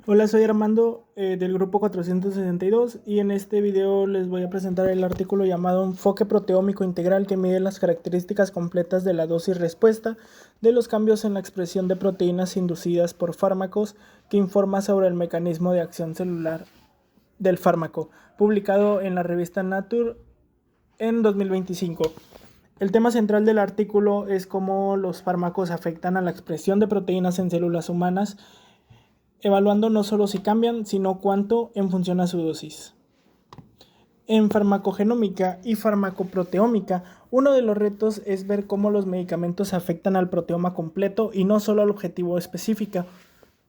Hola, soy Armando del grupo 462 y en este video les voy a presentar el artículo llamado Enfoque proteómico integral que mide las características completas de la dosis respuesta de los cambios en la expresión de proteínas inducidas por fármacos, que informa sobre el mecanismo de acción celular del fármaco, publicado en la revista Nature en 2025. El tema central del artículo es cómo los fármacos afectan a la expresión de proteínas en células humanas, evaluando no solo si cambian, sino cuánto en función a su dosis. En farmacogenómica y farmacoproteómica, uno de los retos es ver cómo los medicamentos afectan al proteoma completo y no solo al objetivo específico,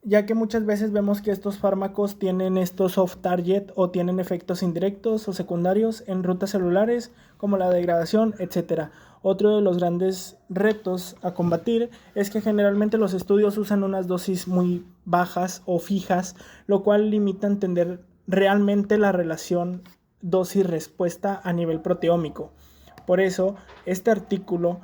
ya que muchas veces vemos que estos fármacos tienen estos off-target o tienen efectos indirectos o secundarios en rutas celulares como la degradación, etc. Otro de los grandes retos a combatir es que generalmente los estudios usan unas dosis muy bajas o fijas, lo cual limita a entender realmente la relación dosis-respuesta a nivel proteómico. Por eso, este artículo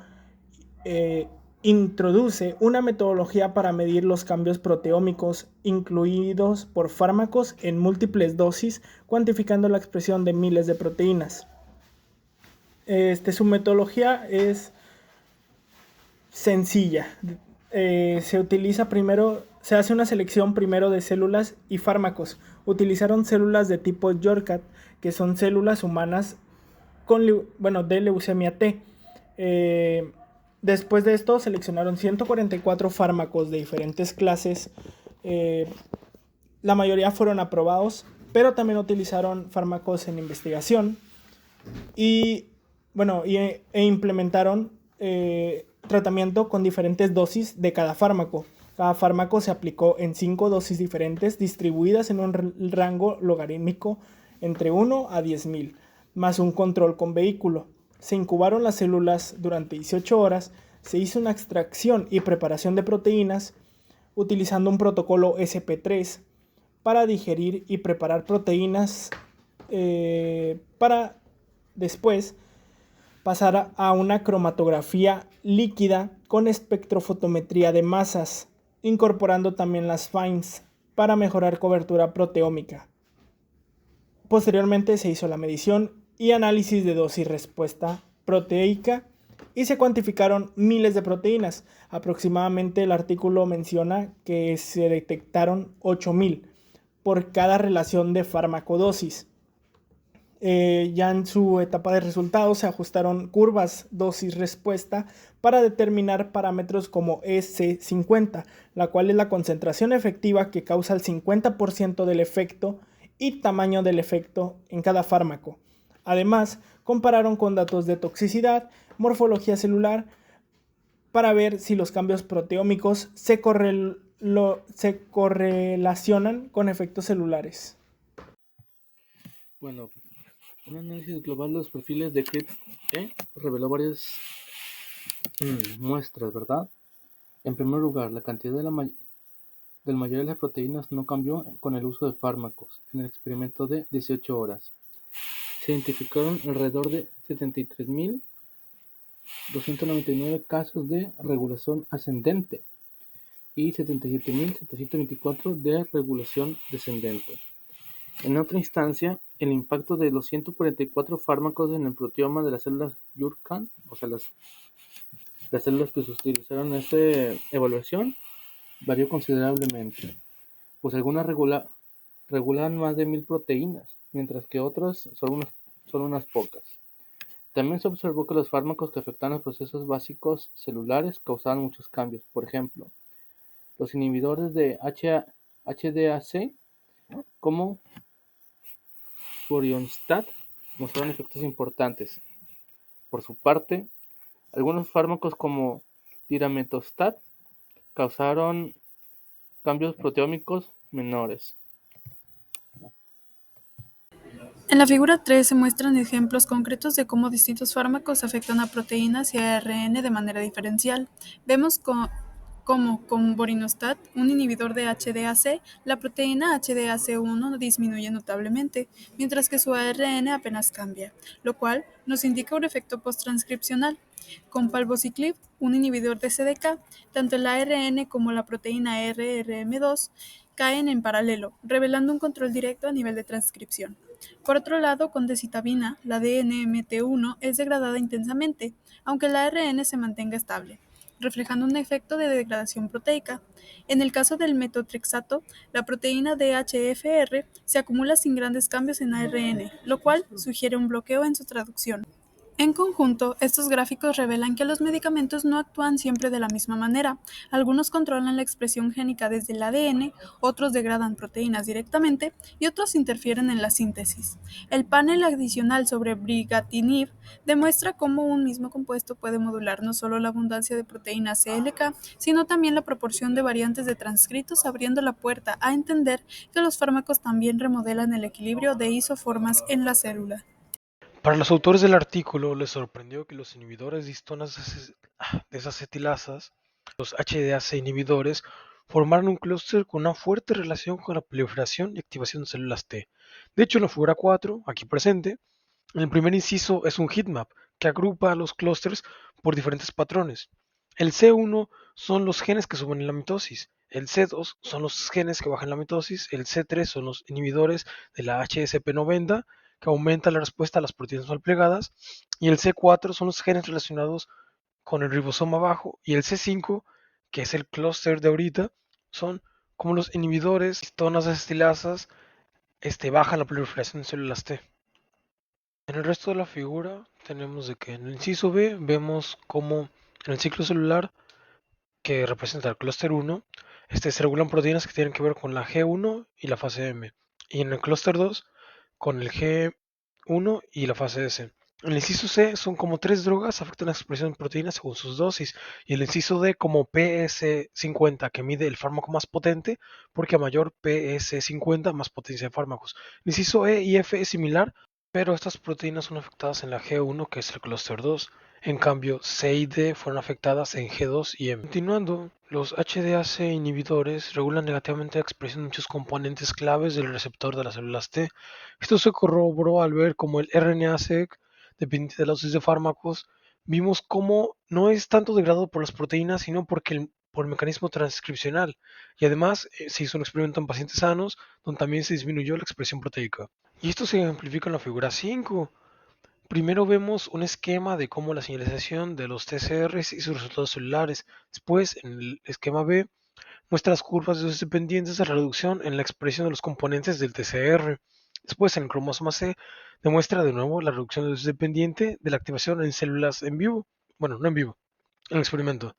eh, introduce una metodología para medir los cambios proteómicos incluidos por fármacos en múltiples dosis, cuantificando la expresión de miles de proteínas. Su metodología es sencilla. Se hace una selección primero de células y fármacos. Utilizaron células de tipo Yorkat, que son células humanas de leucemia T. Eh, Después de esto seleccionaron 144 fármacos de diferentes clases. Eh, la mayoría fueron aprobados, pero también utilizaron fármacos en investigación y e implementaron tratamiento con diferentes dosis de cada fármaco. Cada fármaco se aplicó en 5 dosis diferentes, distribuidas en un rango logarítmico entre 1 a 10.000, más un control con vehículo. Se incubaron las células durante 18 horas, se hizo una extracción y preparación de proteínas utilizando un protocolo SP3 para digerir y preparar proteínas, para después pasar a una cromatografía líquida con espectrofotometría de masas, incorporando también las FINES para mejorar cobertura proteómica. Posteriormente se hizo la medición y análisis de dosis-respuesta proteica y se cuantificaron miles de proteínas. Aproximadamente el artículo menciona que se detectaron 8.000 por cada relación de fármaco-dosis. Ya en su etapa de resultados se ajustaron curvas dosis-respuesta para determinar parámetros como EC50, la cual es la concentración efectiva que causa el 50% del efecto y tamaño del efecto en cada fármaco. Además, compararon con datos de toxicidad, morfología celular, para ver si los cambios proteómicos se correlacionan con efectos celulares. Bueno, un análisis global de los perfiles de CRISPR reveló varias muestras, ¿verdad? En primer lugar, la cantidad del mayoría de las proteínas no cambió con el uso de fármacos en el experimento de 18 horas. Se identificaron alrededor de 73.299 casos de regulación ascendente y 77.724 de regulación descendente. En otra instancia, el impacto de los 144 fármacos en el proteoma de las células Yurkan, o sea, las células que se utilizaron en esta evaluación, varió considerablemente, pues algunas regulan más de 1.000 proteínas, mientras que otras solo unas pocas. También se observó que los fármacos que afectaban los procesos básicos celulares causaban muchos cambios. Por ejemplo, los inhibidores de HDAC, como Furionstat, mostraron efectos importantes. Por su parte, algunos fármacos como dirametostat causaron cambios proteómicos menores. En la figura 3 se muestran ejemplos concretos de cómo distintos fármacos afectan a proteínas y a ARN de manera diferencial. Vemos cómo con Borinostat, un inhibidor de HDAC, la proteína HDAC1 disminuye notablemente, mientras que su ARN apenas cambia, lo cual nos indica un efecto posttranscripcional. Con Palbociclib, un inhibidor de CDK, tanto el ARN como la proteína RRM2 caen en paralelo, revelando un control directo a nivel de transcripción. Por otro lado, con decitabina, la DNMT1 es degradada intensamente, aunque la ARN se mantenga estable, reflejando un efecto de degradación proteica. En el caso del metotrexato, la proteína DHFR se acumula sin grandes cambios en ARN, lo cual sugiere un bloqueo en su traducción. En conjunto, estos gráficos revelan que los medicamentos no actúan siempre de la misma manera. Algunos controlan la expresión génica desde el ADN, otros degradan proteínas directamente y otros interfieren en la síntesis. El panel adicional sobre brigatinib demuestra cómo un mismo compuesto puede modular no solo la abundancia de proteínas CLK, sino también la proporción de variantes de transcritos, abriendo la puerta a entender que los fármacos también remodelan el equilibrio de isoformas en la célula. Para los autores del artículo les sorprendió que los inhibidores de histonas desacetilasas, los HDAC inhibidores, formaran un clúster con una fuerte relación con la proliferación y activación de células T. De hecho, en la figura 4, aquí presente, el primer inciso es un heatmap que agrupa a los clústeres por diferentes patrones. El C1 son los genes que suben en la mitosis, el C2 son los genes que bajan la mitosis, el C3 son los inhibidores de la HSP90 que aumenta la respuesta a las proteínas mal plegadas, y el C4 son los genes relacionados con el ribosoma bajo, y el C5, que es el clúster de ahorita, son como los inhibidores de histonas acetilasas, bajan la proliferación de células T. En el resto de la figura tenemos de que en el inciso B vemos como en el ciclo celular que representa el clúster 1, se regulan proteínas que tienen que ver con la G1 y la fase M, y en el clúster 2 con el G1 y la fase S. En el inciso C son como tres drogas afectan la expresión de proteínas según sus dosis, y el inciso D como PS50 que mide el fármaco más potente, porque a mayor PS50 más potencia de fármacos. El inciso E y F es similar, pero estas proteínas son afectadas en la G1 que es el clúster 2. En cambio, C y D fueron afectadas en G2 y M. Continuando, los HDAC inhibidores regulan negativamente la expresión de muchos componentes claves del receptor de las células T. Esto se corroboró al ver cómo el RNA-seq, dependiente de la dosis de fármacos, vimos cómo no es tanto degradado por las proteínas, sino por el mecanismo transcripcional. Y además se hizo un experimento en pacientes sanos, donde también se disminuyó la expresión proteica. Y esto se ejemplifica en la figura 5. Primero vemos un esquema de cómo la señalización de los TCRs y sus resultados celulares. Después, en el esquema B, muestra las curvas de dosis dependientes de la reducción en la expresión de los componentes del TCR. Después, en el cromosoma C, demuestra de nuevo la reducción de dosis dependiente de la activación en células en vivo. Bueno, no en vivo, en el experimento.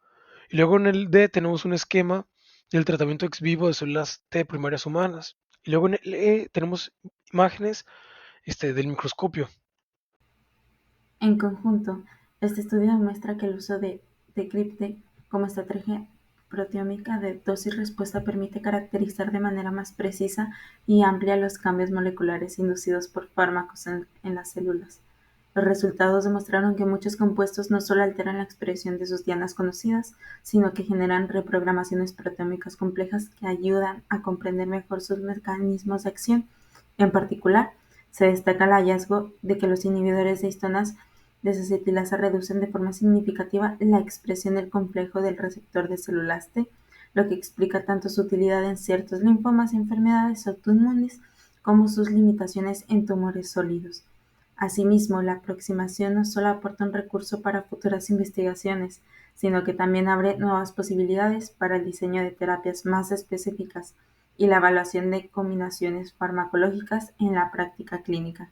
Y luego en el D tenemos un esquema del tratamiento ex vivo de células T primarias humanas. Y luego en el E tenemos imágenes del microscopio. En conjunto, este estudio demuestra que el uso de Decrypte como estrategia proteómica de dosis-respuesta permite caracterizar de manera más precisa y amplia los cambios moleculares inducidos por fármacos en las células. Los resultados demostraron que muchos compuestos no solo alteran la expresión de sus dianas conocidas, sino que generan reprogramaciones proteómicas complejas que ayudan a comprender mejor sus mecanismos de acción. En particular, se destaca el hallazgo de que los inhibidores de histonas desacetilasa reducen de forma significativa la expresión del complejo del receptor de células T, lo que explica tanto su utilidad en ciertos linfomas y enfermedades autoinmunes como sus limitaciones en tumores sólidos. Asimismo, la aproximación no solo aporta un recurso para futuras investigaciones, sino que también abre nuevas posibilidades para el diseño de terapias más específicas y la evaluación de combinaciones farmacológicas en la práctica clínica.